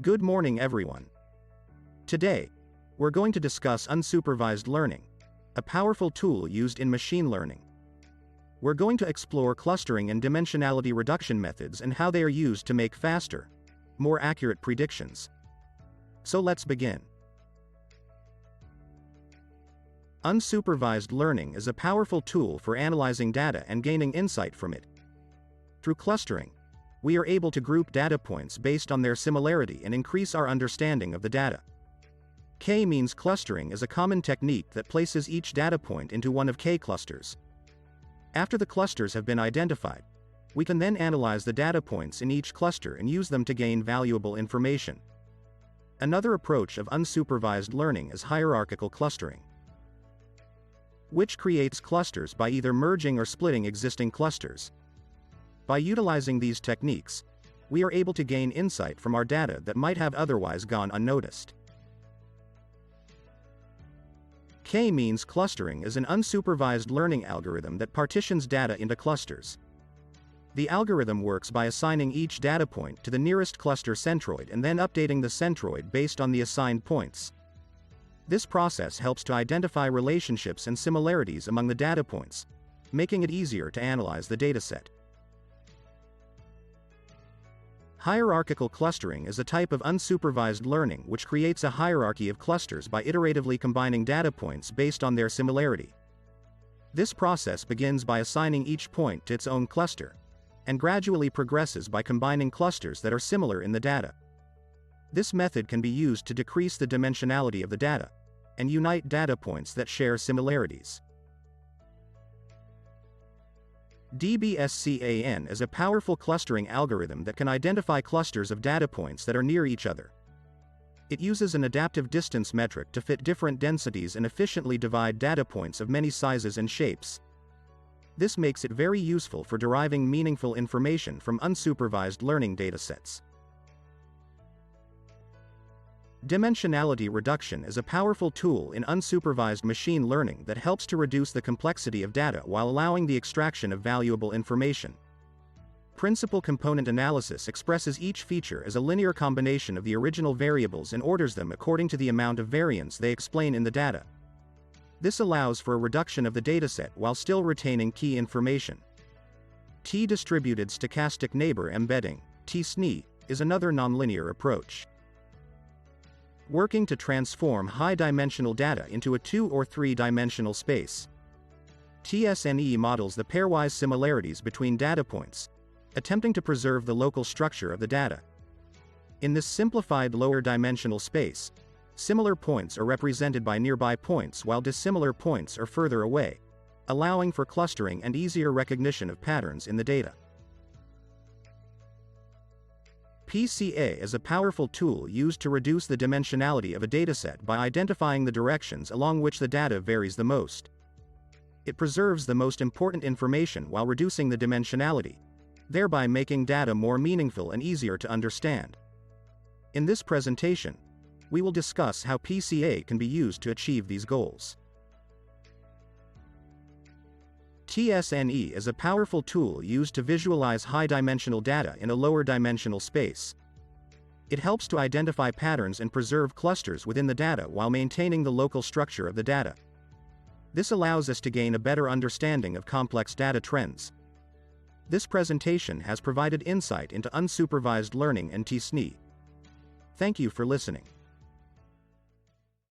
Good morning, everyone. Today, we're going to discuss unsupervised learning, a powerful tool used in machine learning. We're going to explore clustering and dimensionality reduction methods and how they are used to make faster, more accurate predictions. So let's begin. Unsupervised learning is a powerful tool for analyzing data and gaining insight from it. Through clustering, we are able to group data points based on their similarity and increase our understanding of the data. K-means clustering is a common technique that places each data point into one of K clusters. After the clusters have been identified, we can then analyze the data points in each cluster and use them to gain valuable information. Another approach of unsupervised learning is hierarchical clustering, which creates clusters by either merging or splitting existing clusters. By utilizing these techniques, we are able to gain insight from our data that might have otherwise gone unnoticed. K-means clustering is an unsupervised learning algorithm that partitions data into clusters. The algorithm works by assigning each data point to the nearest cluster centroid and then updating the centroid based on the assigned points. This process helps to identify relationships and similarities among the data points, making it easier to analyze the dataset. Hierarchical clustering is a type of unsupervised learning which creates a hierarchy of clusters by iteratively combining data points based on their similarity. This process begins by assigning each point to its own cluster, and gradually progresses by combining clusters that are similar in the data. This method can be used to decrease the dimensionality of the data, and unite data points that share similarities. DBSCAN is a powerful clustering algorithm that can identify clusters of data points that are near each other. It uses an adaptive distance metric to fit different densities and efficiently divide data points of many sizes and shapes. This makes it very useful for deriving meaningful information from unsupervised learning datasets. Dimensionality reduction is a powerful tool in unsupervised machine learning that helps to reduce the complexity of data while allowing the extraction of valuable information. Principal component analysis expresses each feature as a linear combination of the original variables and orders them according to the amount of variance they explain in the data. This allows for a reduction of the dataset while still retaining key information. T-distributed stochastic neighbor embedding, TSNE, is another nonlinear approach, working to transform high-dimensional data into a 2- or 3-dimensional space. TSNE models the pairwise similarities between data points, attempting to preserve the local structure of the data. In this simplified lower-dimensional space, similar points are represented by nearby points while dissimilar points are further away, allowing for clustering and easier recognition of patterns in the data. PCA is a powerful tool used to reduce the dimensionality of a dataset by identifying the directions along which the data varies the most. It preserves the most important information while reducing the dimensionality, thereby making data more meaningful and easier to understand. In this presentation, we will discuss how PCA can be used to achieve these goals. TSNE is a powerful tool used to visualize high-dimensional data in a lower-dimensional space. It helps to identify patterns and preserve clusters within the data while maintaining the local structure of the data. This allows us to gain a better understanding of complex data trends. This presentation has provided insight into unsupervised learning and TSNE. Thank you for listening.